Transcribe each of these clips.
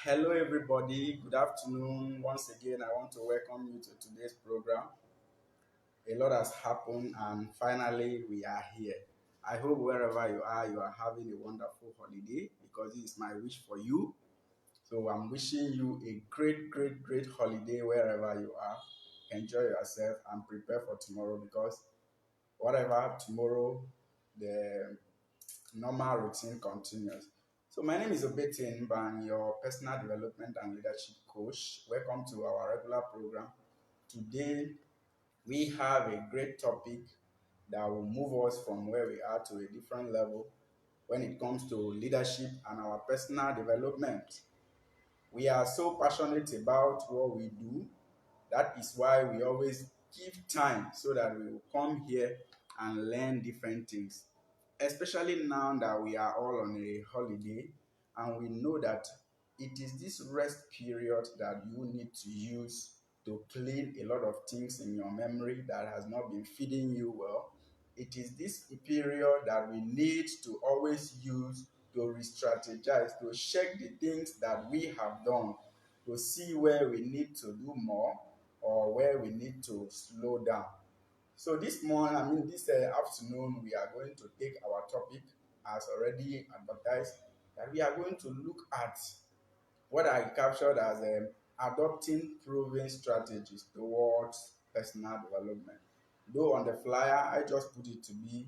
Hello, everybody. Good afternoon. Once again, I want to welcome you to today's program. A lot has happened, and finally, we are here. I hope wherever you are having a wonderful holiday because this is my wish for you. So, I'm wishing you a great, great, great holiday wherever you are. Enjoy yourself and prepare for tomorrow because whatever tomorrow, the normal routine continues. So my name is Obeten Mbang, your personal development and leadership coach. Welcome to our regular program. Today we have a great topic that will move us from where we are to a different level when it comes to leadership and our personal development. We are so passionate about what we do. That is why we always give time so that we will come here and learn different things. Especially now that we are all on a holiday and we know that it is this rest period that you need to use to clean a lot of things in your memory that has not been feeding you well. It is this period that we need to always use to re-strategize, to check the things that we have done, to see where we need to do more or where we need to slow down. So this morning, this afternoon, we are going to take our topic as already advertised, that we are going to look at what I captured as adopting proven strategies towards personal development. Though on the flyer, I just put it to be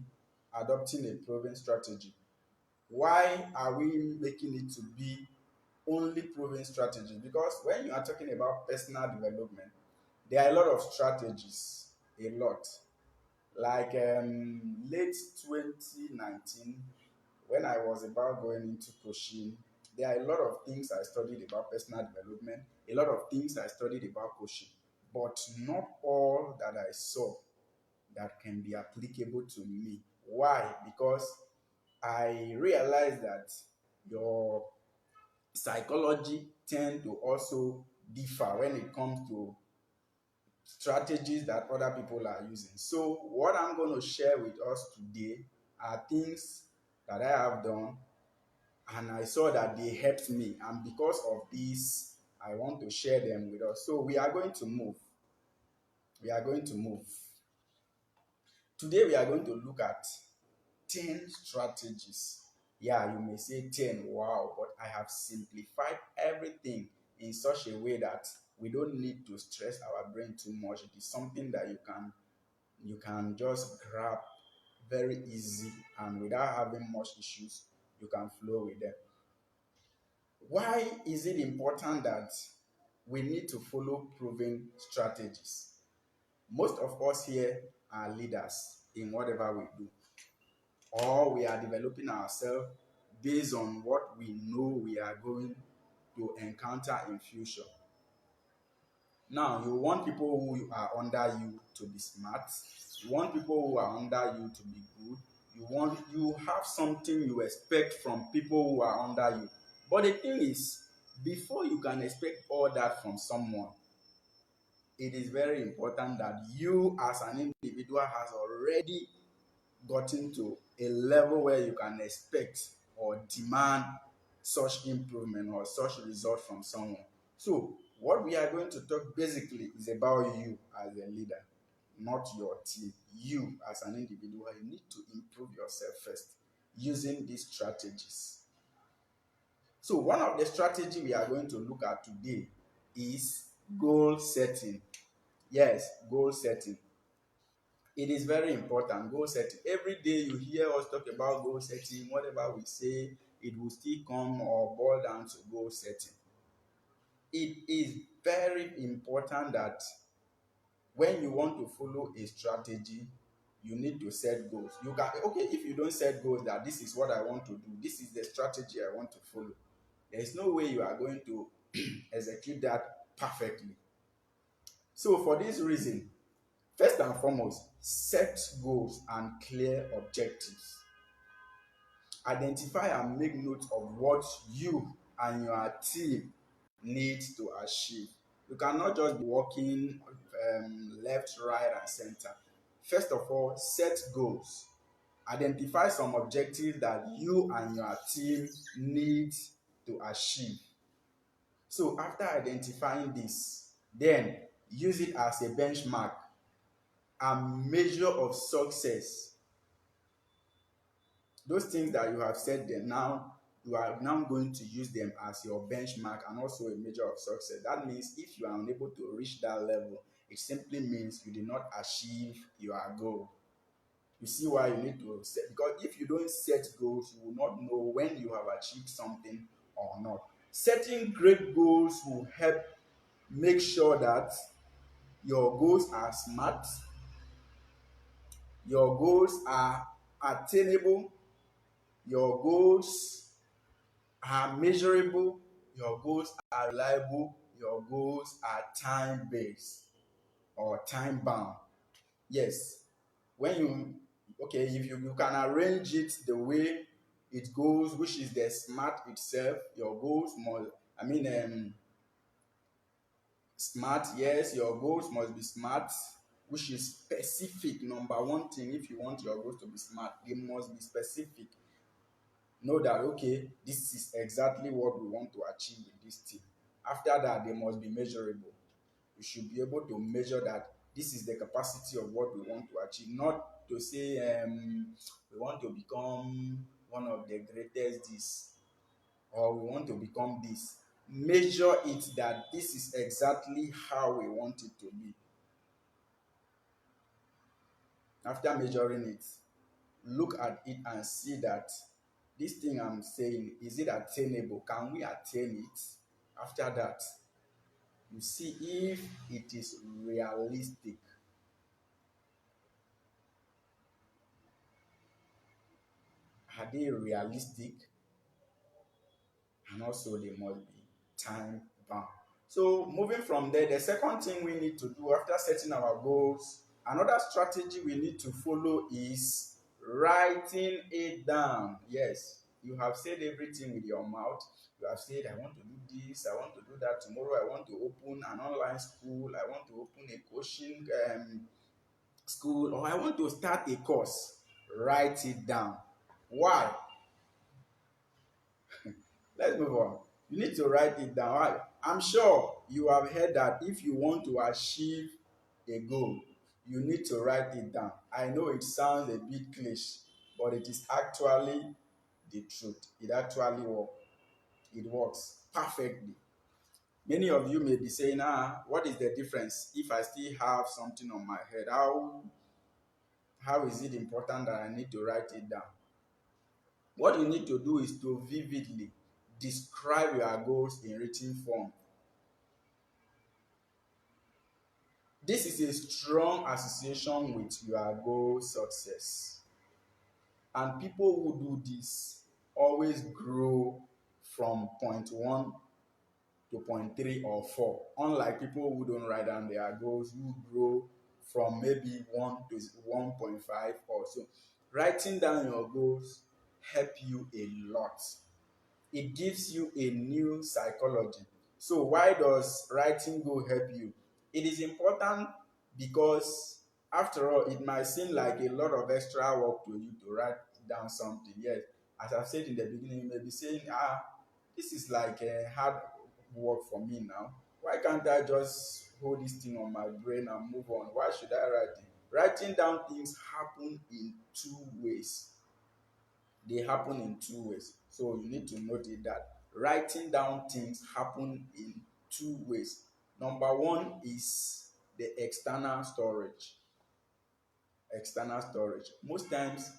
adopting a proven strategy. Why are we making it to be only proven strategies? Because when you are talking about personal development, there are a lot of strategies, a lot. Like late 2019, when I was about going into coaching, there are a lot of things I studied about personal development, a lot of things I studied about coaching, but not all that I saw that can be applicable to me. Why? Because I realized that your psychology tend to also differ when it comes to strategies that other people are using. So what I'm going to share with us today are things that I have done and I saw that they helped me, and because of this I want to share them with us. So we are going to move. We are going to move. Today we are going to look at 10 strategies. Yeah, you may say 10, wow, but I have simplified everything in such a way that we don't need to stress our brain too much. It is something that you can just grab very easy, and without having much issues, you can flow with them. Why is it important that we need to follow proven strategies? Most of us here are leaders in whatever we do, or we are developing ourselves based on what we know we are going to encounter in future. Now, you want people who are under you to be smart. You want people who are under you to be good. You have something you expect from people who are under you. But the thing is, before you can expect all that from someone, it is very important that you as an individual has already gotten to a level where you can expect or demand such improvement or such result from someone. So, what we are going to talk basically is about you as a leader, not your team. You as an individual, you need to improve yourself first using these strategies. So, one of the strategies we are going to look at today is goal setting. Yes, goal setting. It is very important. Goal setting. Every day you hear us talk about goal setting, whatever we say, it will still come or boil down to goal setting. It is very important that when you want to follow a strategy, you need to set goals. You can, okay, if you don't set goals that this is what I want to do, this is the strategy I want to follow, there is no way you are going to execute that perfectly. So for this reason, first and foremost, set goals and clear objectives. Identify and make note of what you and your team need to achieve. You cannot just be walking left, right, and center. First of all, set goals. Identify some objectives that you and your team need to achieve. So after identifying this, then use it as a benchmark and measure of success. Those things that you have said them now, you are now going to use them as your benchmark and also a measure of success. That means if you are unable to reach that level, it simply means you did not achieve your goal. You see why you need to set, because if you don't set goals, you will not know when you have achieved something or not. Setting great goals will help make sure that your goals are smart, your goals are attainable, your goals are measurable, your goals are reliable, your goals are time based or time bound. Yes, when you, okay, if you can arrange it the way it goes, which is the smart itself, your goals must, smart, yes, your goals must be smart, which is specific. Number one thing, if you want your goals to be smart, they must be specific. Know that, okay, this is exactly what we want to achieve with this team. After that, they must be measurable. We should be able to measure that this is the capacity of what we want to achieve, not to say we want to become one of the greatest this, or we want to become this. Measure it that this is exactly how we want it to be. After measuring it, look at it and see that this thing I'm saying, is it attainable? Can we attain it? After that, you see if it is realistic. Are they realistic? And also they must be time bound. So moving from there, the second thing we need to do after setting our goals, another strategy we need to follow is writing it down. Yes, you have said everything with your mouth. You have said, I want to do this, I want to do that tomorrow, I want to open an online school, I want to open a coaching school, or I want to start a course. Write it down. Why? Let's move on. You need to write it down. Why? I'm sure you have heard that if you want to achieve a goal, you need to write it down. I know it sounds a bit cliche, but it is actually the truth. It actually works. It works perfectly. Many of you may be saying, what is the difference if I still have something on my head? How is it important that I need to write it down? What you need to do is to vividly describe your goals in written form. This is a strong association with your goal success. And people who do this always grow from point one to point three or four. Unlike people who don't write down their goals, who grow from maybe 1 to 1.5 or so. Writing down your goals help you a lot. It gives you a new psychology. So why does writing goal help you? It is important because after all, it might seem like a lot of extra work to you to write down something. Yes, as I've said in the beginning, you may be saying, this is like a hard work for me now. Why can't I just hold this thing on my brain and move on? Why should I write it? Writing down things happen in two ways. They happen in two ways. So you need to note it that writing down things happen in two ways. Number one is the external storage. External storage. Most times,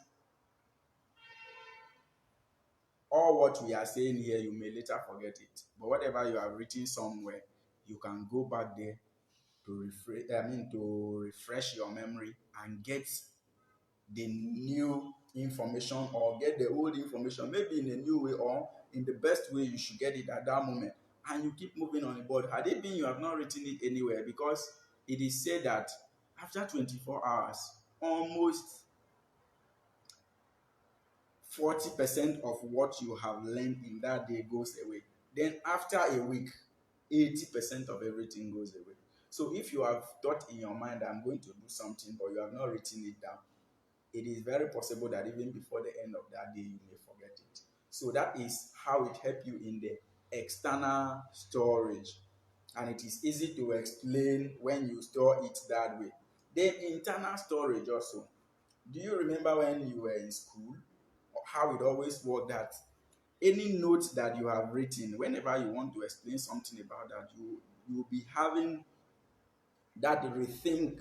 all what we are saying here, you may later forget it. But whatever you have written somewhere, you can go back there to refresh your memory and get the new information or get the old information, maybe in a new way or in the best way you should get it at that moment. And you keep moving on the board. Had it been you have not written it anywhere, because it is said that after 24 hours, almost 40% of what you have learned in that day goes away. Then after a week, 80% of everything goes away. So if you have thought in your mind, I'm going to do something, but you have not written it down, it is very possible that even before the end of that day, you may forget it. So that is how it helps you in the external storage, and it is easy to explain when you store it that way. Then internal storage also. Do you remember when you were in school, or how it always worked that any notes that you have written, whenever you want to explain something about that, you will be having that rethink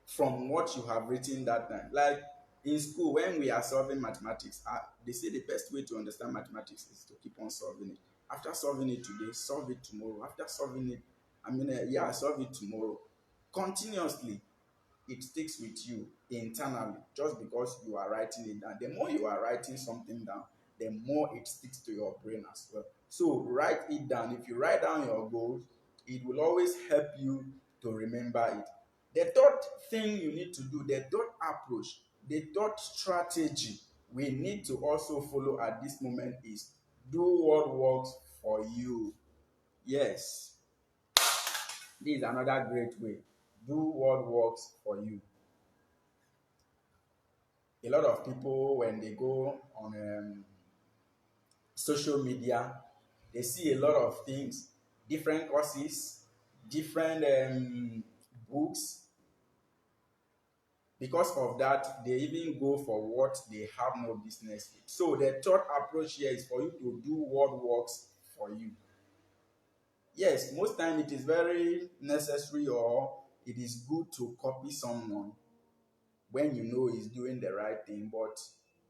from what you have written that time. Like in school, when we are solving mathematics, they say the best way to understand mathematics is to keep on solving it. After solving it today, solve it tomorrow. After solving it, yeah, solve it tomorrow. Continuously, it sticks with you internally just because you are writing it down. The more you are writing something down, the more it sticks to your brain as well. So write it down. If you write down your goals, it will always help you to remember it. The third thing you need to do, the third approach, the third strategy we need to also follow at this moment is do what works for you. Yes, this is another great way. Do what works for you. A lot of people, when they go on social media, they see a lot of things, different courses, different books. Because of that, they even go for what they have no business with. So the third approach here is for you to do what works for you. Yes, most time it is very necessary or it is good to copy someone when you know he's doing the right thing, but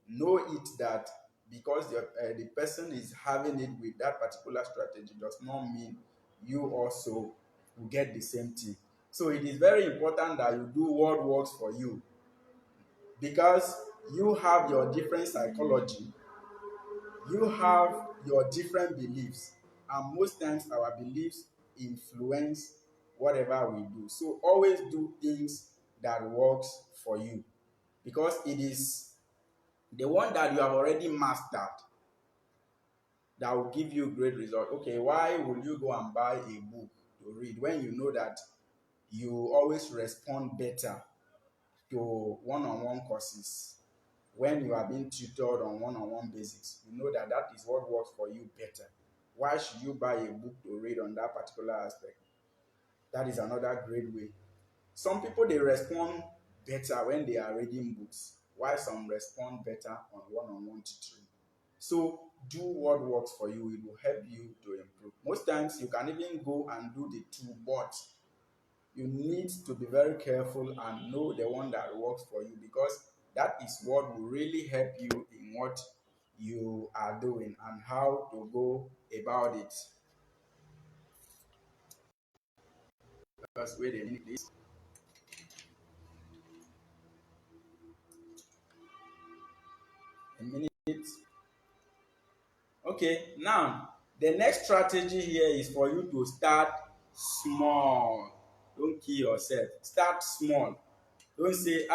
know it that because the person is having it with that particular strategy does not mean you also will get the same thing. So it is very important that you do what works for you, because you have your different psychology, you have your different beliefs, and most times our beliefs influence whatever we do. So always do things that works for you, because it is the one that you have already mastered that will give you great result. Okay, why will you go and buy a book to read when you know that you always respond better to one-on-one courses? When you are being tutored on one-on-one basis, you know that that is what works for you better. Why should you buy a book to read on that particular aspect? That is another great way. Some people, they respond better when they are reading books, while some respond better on one-on-one tutoring. So do what works for you. It will help you to improve. Most times you can even go and do the two, but you need to be very careful and know the one that works for you, because that is what will really help you in what you are doing and how to go about it. Because wait a minute, please. A minute. Okay, now the next strategy here is for you to start small. Don't kill yourself. Start small. Don't say,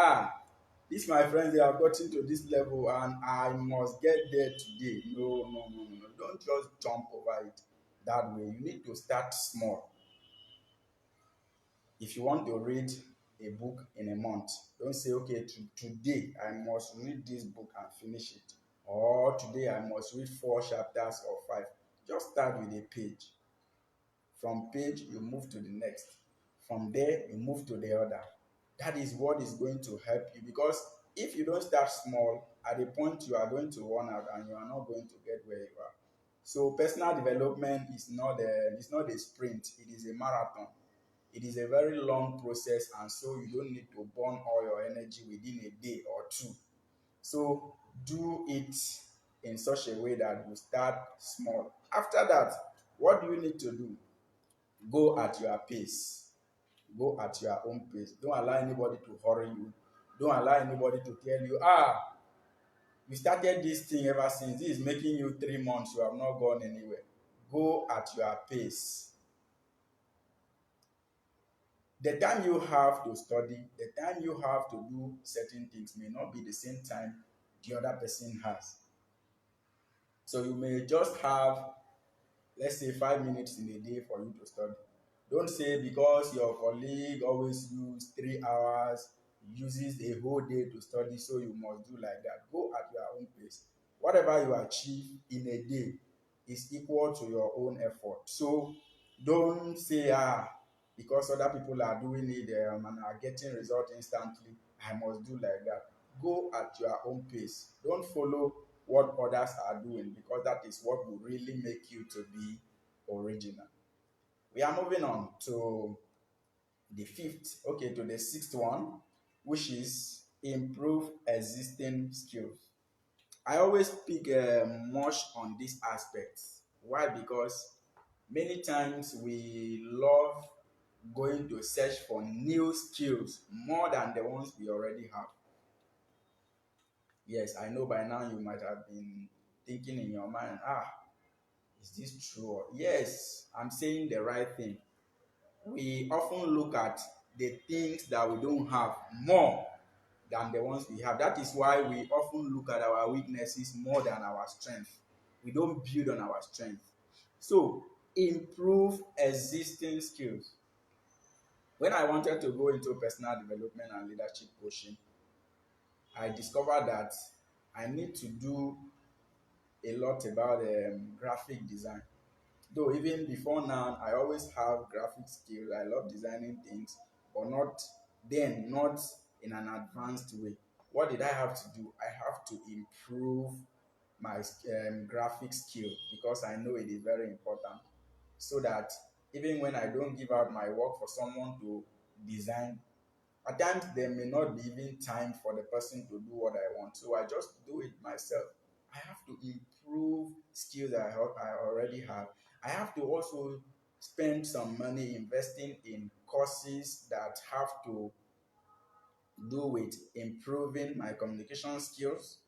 this my friends, they have gotten to this level and I must get there today. No, no, no, no, no. Don't just jump over it that way. You need to start small. If you want to read a book in a month, don't say, okay, today I must read this book and finish it. Or today I must read 4 chapters or 5. Just start with a page. From page, you move to the next. From there, you move to the other. That is what is going to help you, because if you don't start small, at the point you are going to run out and you are not going to get where you are. So personal development is not a sprint, it is a marathon. It is a very long process, and so you don't need to burn all your energy within a day or two. So do it in such a way that you start small. After that, what do you need to do? Go at your pace. Go at your own pace. Don't allow anybody to hurry you. Don't allow anybody to tell you, you started this thing ever since. This is making you 3 months. You have not gone anywhere. Go at your pace. The time you have to study, the time you have to do certain things may not be the same time the other person has. So you may just have, let's say, 5 minutes in a day for you to study. Don't say because your colleague always use 3 hours, uses a whole day to study, so you must do like that. Go at your own pace. Whatever you achieve in a day is equal to your own effort. So don't say, because other people are doing it and are getting result instantly, I must do like that. Go at your own pace. Don't follow what others are doing, because that is what will really make you to be original. We are moving on to the fifth, okay, to the sixth one, which is improve existing skills. I always speak much on these aspects. Why? Because many times we love going to search for new skills more than the ones we already have. Yes, I know by now you might have been thinking in your mind, is this true? Yes, I'm saying the right thing. We often look at the things that we don't have more than the ones we have. That is why we often look at our weaknesses more than our strength. We don't build on our strength. So, improve existing skills. When I wanted to go into personal development and leadership coaching, I discovered that I need to do a lot about graphic design. Though even before now, I always have graphic skills. I love designing things, but not in an advanced way. What did I have to do? I have to improve my graphic skill, because I know it is very important. So that even when I don't give out my work for someone to design, at times there may not be even time for the person to do what I want. So I just do it myself. I have to improve skills I already have. I have to also spend some money investing in courses that have to do with improving my communication skills.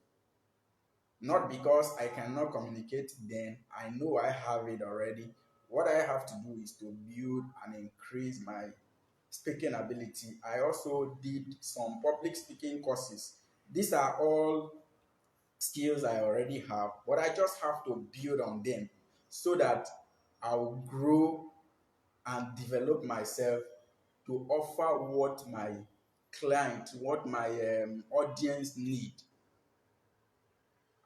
Not because I cannot communicate, then I know I have it already. What I have to do is to build and increase my speaking ability. I also did some public speaking courses. These are all skills I already have, but I just have to build on them so that I'll grow and develop myself to offer what my what my audience need.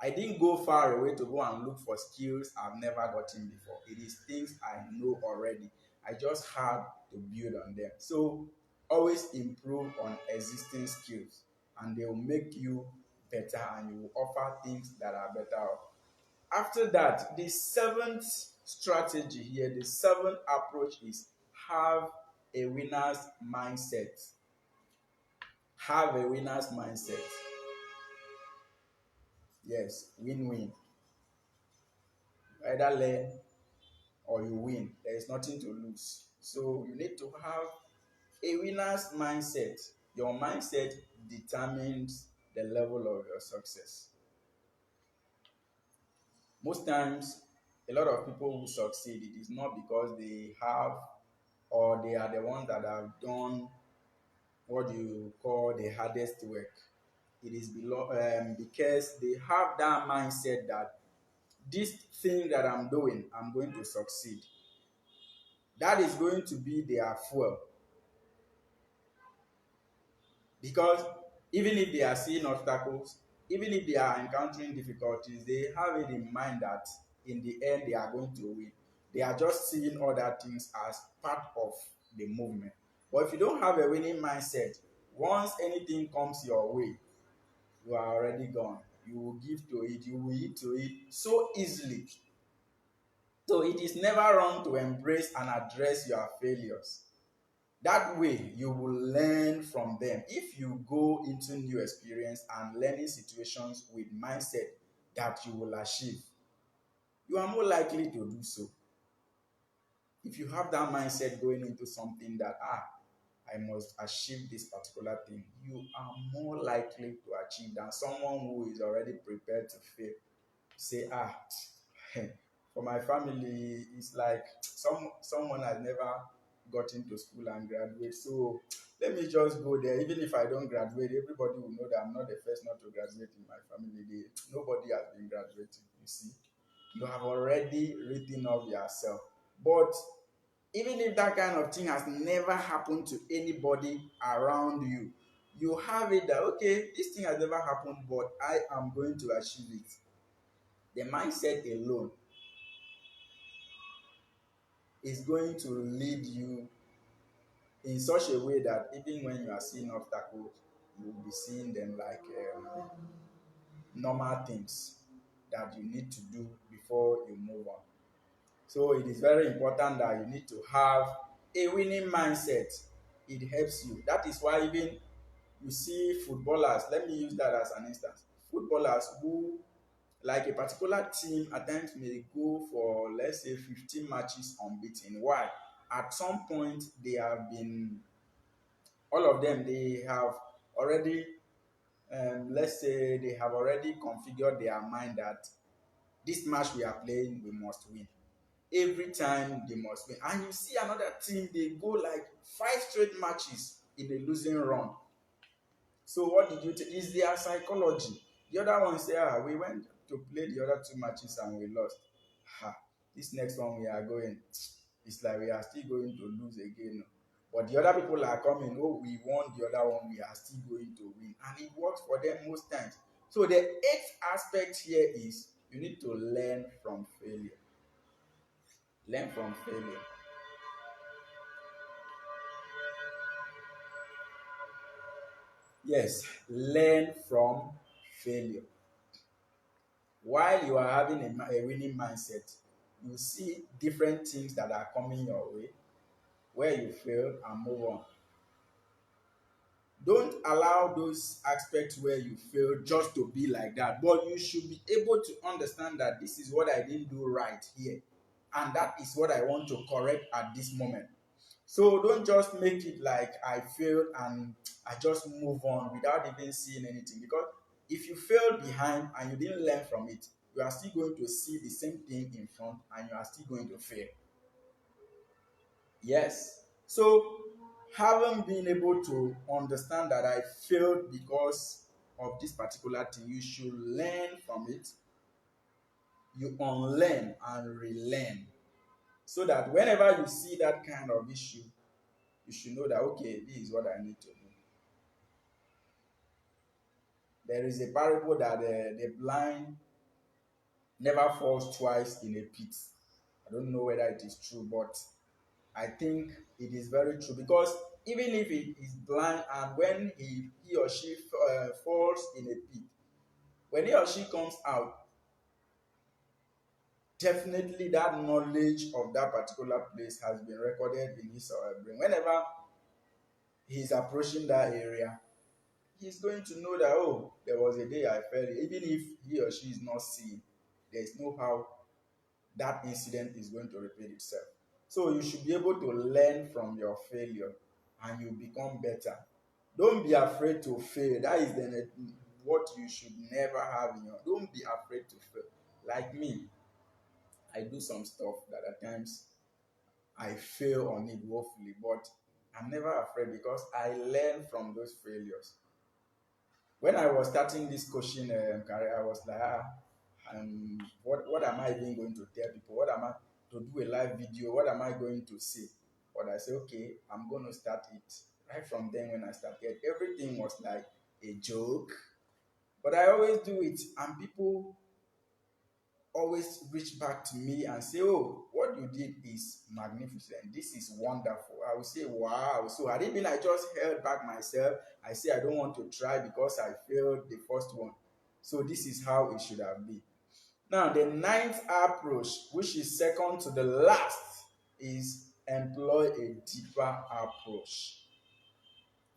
I didn't go far away to go and look for skills I've never gotten before. It is things I know already. I just have to build on them. So always improve on existing skills, and they will make you better, and you will offer things that are better. After that, the seventh strategy here, the seventh approach is have a winner's mindset. Have a winner's mindset. Yes, win-win. Either learn or you win. There is nothing to lose. So you need to have a winner's mindset. Your mindset determines the level of your success. Most times, a lot of people who succeed, it is not because they have, or they are the ones that have done what you call the hardest work. It is because they have that mindset that this thing that I'm doing, I'm going to succeed. That is going to be their fuel. Because even if they are seeing obstacles, even if they are encountering difficulties, they have it in mind that in the end they are going to win. They are just seeing other things as part of the movement. But if you don't have a winning mindset, once anything comes your way, you are already gone. You will give to it, you will eat to it so easily. So it is never wrong to embrace and address your failures. That way, you will learn from them. If you go into new experience and learning situations with mindset that you will achieve, you are more likely to do so. If you have that mindset going into something that, I must achieve this particular thing, you are more likely to achieve than someone who is already prepared to fail. Say, for my family, it's like someone has never got into school and graduate. So let me just go there. Even if I don't graduate, everybody will know that I'm not the first not to graduate in my family. Nobody has been graduating. You see, you have already written off yourself. But even if that kind of thing has never happened to anybody around you, you have it that, okay, this thing has never happened, but I am going to achieve it. The mindset alone is going to lead you in such a way that even when you are seeing obstacles, you will be seeing them like normal things that you need to do before you move on. So it is very important that you need to have a winning mindset. It helps you. That is why even you see footballers, let me use that as an instance. Footballers who, like a particular team, at times may go for, let's say, 15 matches unbeaten. Why? At some point, they have been, all of them, they have already, let's say, they have already configured their mind that this match we are playing, we must win. Every time they must win. And you see another team, they go like 5 straight matches in a losing run. So what did you take? It's their psychology. The other one say, we went to play the other 2 matches and we lost. This next one we are going, it's like we are still going to lose again. But the other people are coming, we won the other one, we are still going to win. And it works for them most times. So the eighth aspect here is you need to learn from failure. Learn from failure. Yes, learn from failure. While you are having a winning mindset, you see different things that are coming your way where you fail and move on. Don't allow those aspects where you fail just to be like that, but you should be able to understand that this is what I didn't do right here, and that is what I want to correct at this moment. So don't just make it like I failed and I just move on without even seeing anything. Because if you failed behind and you didn't learn from it, you are still going to see the same thing in front and you are still going to fail. Yes. So having been able to understand that I failed because of this particular thing, you should learn from it. You unlearn and relearn. So that whenever you see that kind of issue, you should know that, okay, this is what I need to do. There is a parable that the blind never falls twice in a pit. I don't know whether it is true, but I think it is very true, because even if he is blind and when he or she falls in a pit, when he or she comes out, definitely that knowledge of that particular place has been recorded in his or her brain. Whenever he is approaching that area, he's going to know that, there was a day I fell. Even if he or she is not seeing, there is no how that incident is going to repeat itself. So you should be able to learn from your failure and you become better. Don't be afraid to fail. That is what you should never have in your. Don't be afraid to fail. Like me, I do some stuff that at times I fail on it woefully, but I'm never afraid because I learn from those failures. When I was starting this coaching career, I was like, what am I even going to tell people? What am I to do a live video? What am I going to say? But I said, okay, I'm going to start it. Right from then, when I started, everything was like a joke. But I always do it, and people always reach back to me and say, what you did is magnificent. This is wonderful. I will say, wow. So had it been I just held back myself, I say I don't want to try because I failed the first one. So this is how it should have been. Now, the ninth approach, which is second to the last, is employ a deeper approach.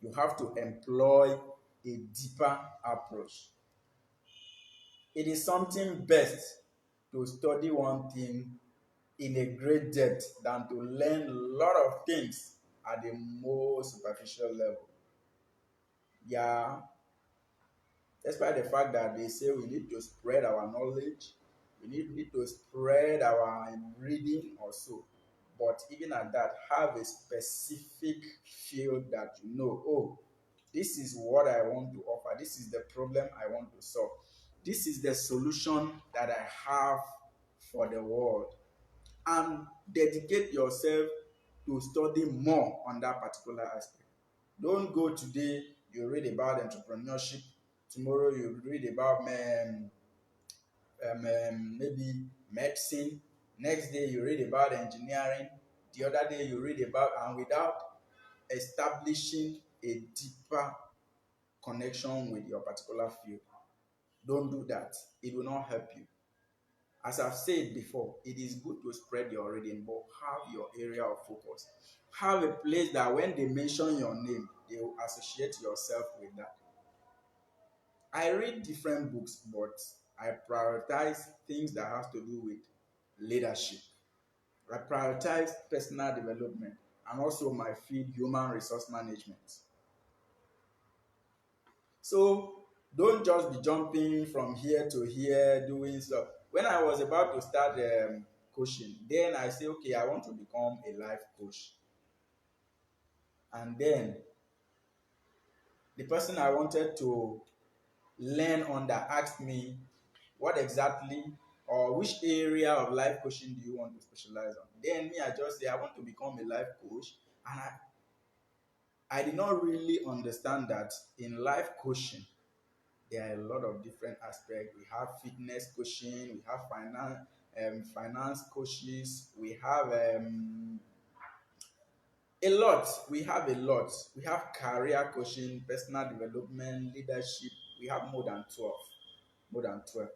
You have to employ a deeper approach. It is something best to study one thing in a great depth than to learn a lot of things at the most superficial level. Yeah, despite the fact that they say we need to spread our knowledge, we need to spread our reading also. But even at that, have a specific field that you know, this is what I want to offer. This is the problem I want to solve. This is the solution that I have for the world. And dedicate yourself to study more on that particular aspect. Don't go today, you read about entrepreneurship. Tomorrow you read about maybe medicine. Next day you read about engineering. the other day you read about, and without establishing a deeper connection with your particular field. Don't do that. It will not help you. As I've said before, it is good to spread your reading, but have your area of focus. Have a place that when they mention your name, they will associate yourself with that. I read different books, but I prioritize things that have to do with leadership. I prioritize personal development and also my field, human resource management. So don't just be jumping from here to here doing stuff. When I was about to start coaching, then I say, okay, I want to become a life coach. And then the person I wanted to learn under asked me, what exactly or which area of life coaching do you want to specialize on? Then me, I just say, I want to become a life coach. And I did not really understand that in life coaching, there are a lot of different aspects. We have fitness coaching, we have finance coaches, we have a lot. We have a lot. We have career coaching, personal development, leadership. We have more than 12. More than 12.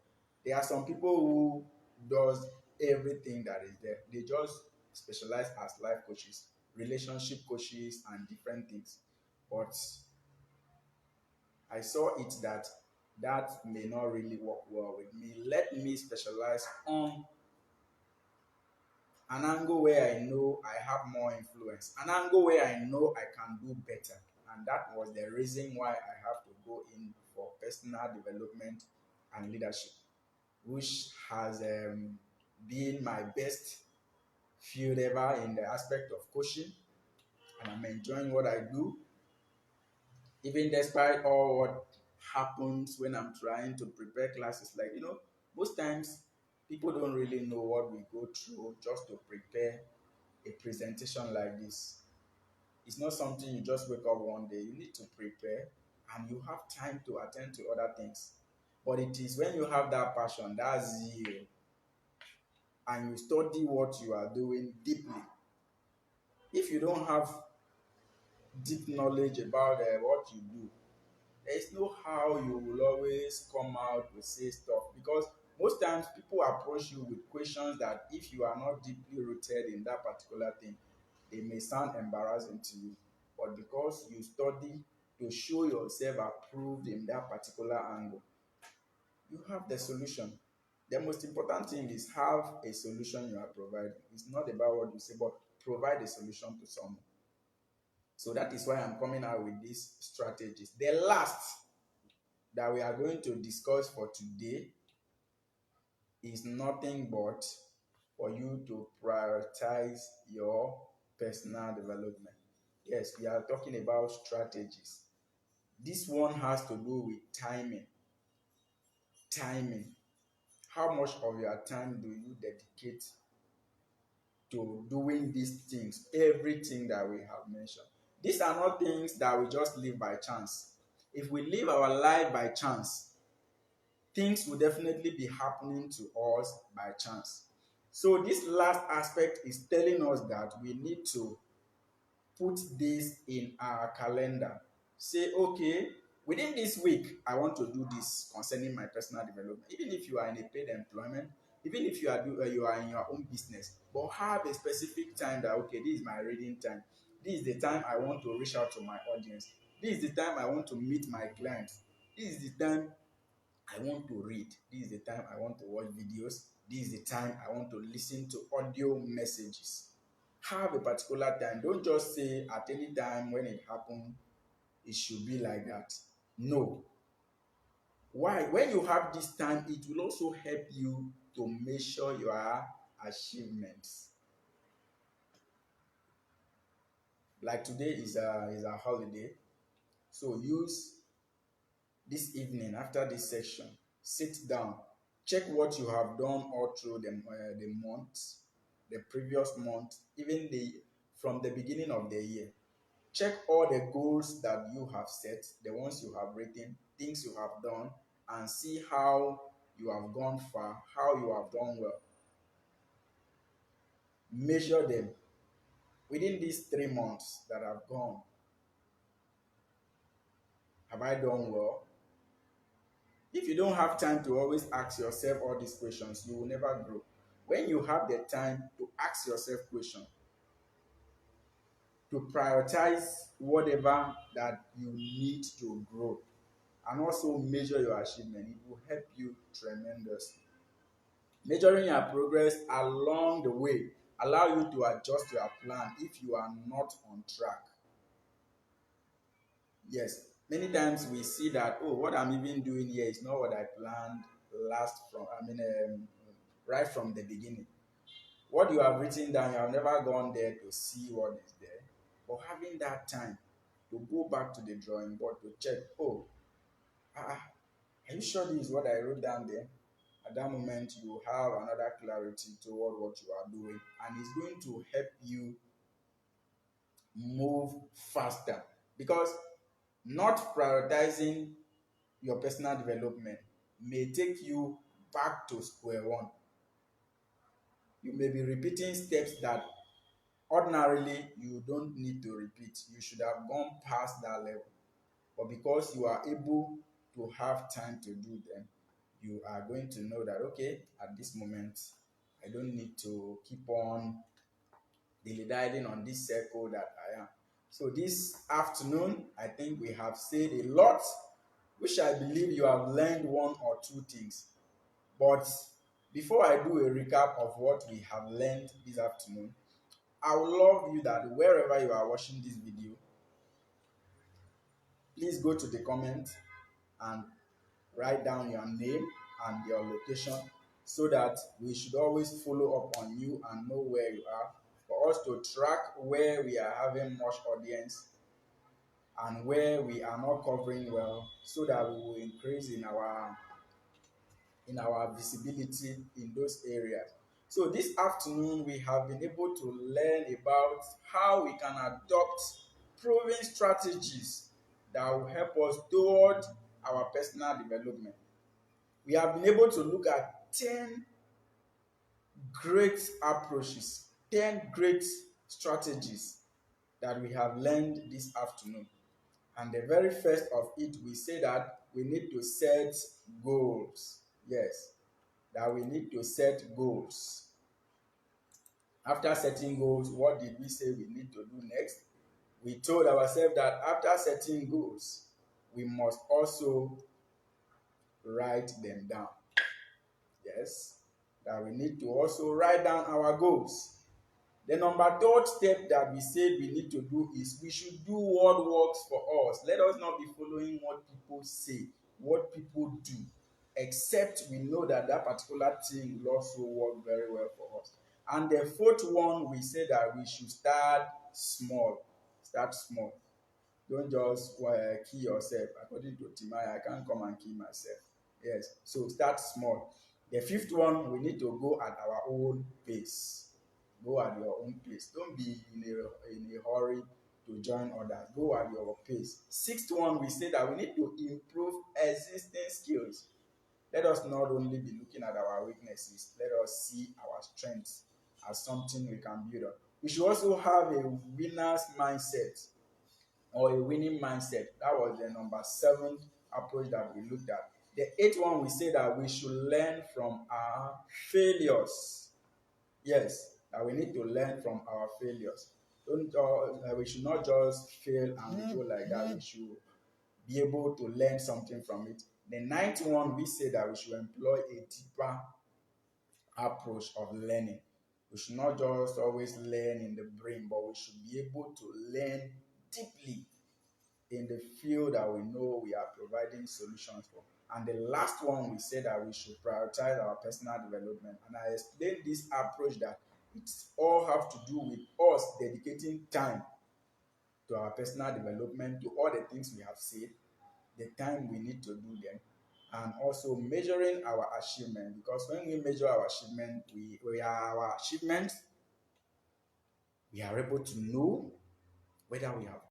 There are some people who does everything that is there. They just specialize as life coaches, relationship coaches, and different things. But I saw it that that may not really work well with me. Let me specialize on an angle where I know I have more influence, an angle where I know I can do better. And that was the reason why I have to go in for personal development and leadership, which has been my best field ever in the aspect of coaching. And I'm enjoying what I do, even despite all what happens when I'm trying to prepare classes. Like, most times people don't really know what we go through just to prepare a presentation like this. It's not something you just wake up one day. You need to prepare and you have time to attend to other things. But it is when you have that passion, that zeal, and you study what you are doing deeply. If you don't have deep knowledge about what you do, there is no how you will always come out to say stuff, because most times people approach you with questions that if you are not deeply rooted in that particular thing, they may sound embarrassing to you. But because you study to show yourself approved in that particular angle, you have the solution. The most important thing is have a solution you are providing. It's not about what you say, but provide a solution to someone. So that is why I'm coming out with these strategies. The last that we are going to discuss for today is nothing but for you to prioritize your personal development. Yes, we are talking about strategies. This one has to do with timing. Timing. How much of your time do you dedicate to doing these things? Everything that we have mentioned. These are not things that we just live by chance. If we live our life by chance, things will definitely be happening to us by chance. So this last aspect is telling us that we need to put this in our calendar. Say, okay, within this week, I want to do this concerning my personal development. Even if you are in a paid employment, even if you are in your own business, but have a specific time that, okay, this is my reading time. This is the time I want to reach out to my audience. This is the time I want to meet my clients. This is the time I want to read. This is the time I want to watch videos. This is the time I want to listen to audio messages. Have a particular time. Don't just say at any time when it happens, it should be like that. No. Why? When you have this time, it will also help you to measure your achievements. Like today is a holiday. So use this evening after this session, sit down, check what you have done all through the month, the previous month, even from the beginning of the year. Check all the goals that you have set, the ones you have written, things you have done, and see how you have gone far, how you have done well. Measure them. within these 3 months that have gone, have I done well? If you don't have time to always ask yourself all these questions, you will never grow. When you have the time to ask yourself questions, to prioritize whatever that you need to grow, and also measure your achievement, it will help you tremendously. Measuring your progress along the way allow you to adjust your plan if you are not on track. Yes, many times we see that, oh, what I'm even doing here is not what I planned right from the beginning. What you have written down, you have never gone there to see what is there. But having that time to go back to the drawing board to check, oh, are you sure this is what I wrote down there? At that moment, you will have another clarity toward what you are doing, and it's going to help you move faster, because not prioritizing your personal development may take you back to square one. You may be repeating steps that ordinarily you don't need to repeat. You should have gone past that level. But because you are able to have time to do them, you are going to know that, okay, at this moment, I don't need to keep on dilly-dallying on this circle that I am. So this afternoon, I think we have said a lot, which I believe you have learned one or two things. But before I do a recap of what we have learned this afternoon, I would love you that wherever you are watching this video, please go to the comment and write down your name and your location, so that we should always follow up on you and know where you are, for us to track where we are having much audience and where we are not covering well, so that we will increase in our visibility in those areas. So this afternoon we have been able to learn about how we can adopt proven strategies that will help us toward our personal development. We have been able to look at 10 great approaches, 10 great strategies that we have learned this afternoon. And the very first of it, we say that we need to set goals. Yes, that we need to set goals. After setting goals, what did we say we need to do next? We told ourselves that after setting goals, we must also write them down. Yes, that we need to also write down our goals. The number third step that we said we need to do is we should do what works for us. Let us not be following what people say, what people do, except we know that that particular thing will also work very well for us. And the fourth one, we say that we should start small. Start small. Don't just kill yourself. According to Timaya, I can't come and kill myself. Yes, so start small. The fifth one, we need to go at our own pace. Go at your own pace. Don't be in a hurry to join others. Go at your pace. Sixth one, we say that we need to improve existing skills. Let us not only be looking at our weaknesses, let us see our strengths as something we can build on. We should also have a winner's mindset or a winning mindset. That was the number 7 approach that we looked at. The 8th one, we say that we should learn from our failures. Yes, that we need to learn from our failures. We should not just fail and go like that. We should be able to learn something from it. The 9th one, we say that we should employ a deeper approach of learning. We should not just always learn in the brain, but we should be able to learn deeply in the field that we know we are providing solutions for. And the last one, we said that we should prioritize our personal development. And I explained this approach that it all have to do with us dedicating time to our personal development, to all the things we have said, the time we need to do them, and also measuring our achievement. Because when we measure our achievement, we are our achievements, we are able to know whether we have